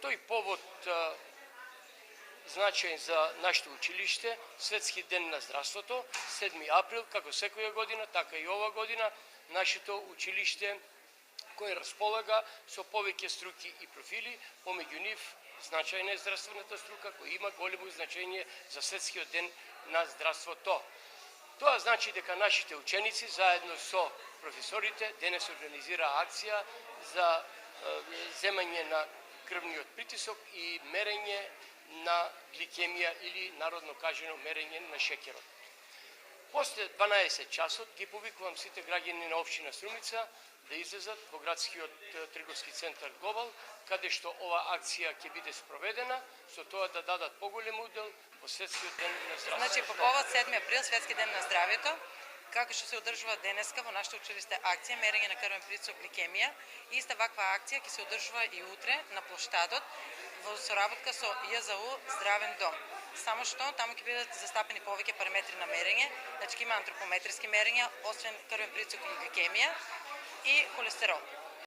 тој повод значаен за нашето училиште, Светски ден на здравството, 7 април, како секоја година, така и ова година, нашето училиште кој располага со повеќе струки и профили, помеѓу нив значајна е здравствената струка која има големо значење за Светскиот ден на здравството. Тоа значи дека нашите ученици заедно со професорите денес организира акција за земање на крвниот притисок и мерење на гликемија или народно кажано мерење на шеќерот. После 12 часот ги повикувам сите граѓани на општина Струмица да излезат во градскиот трговски центар Гобал, каде што ова акција ќе биде спроведена, со тоа да дадат поголем удел во Светскиот ден на здравјето. Значи, по повод 7 април, Светски ден на здравјето, како што се одржува денеска во нашето училиште акција мерење на крвен притисок гликемија, иста ваква акција ќе се одржува и утре на плоштадот во соработка со ЈЗУ Здравен дом. Само што таму ќе бидат застапени повеќе параметри на мерење, значи ќе има антропометриски мерења, освен крвен притисок и гликемија и холестерол.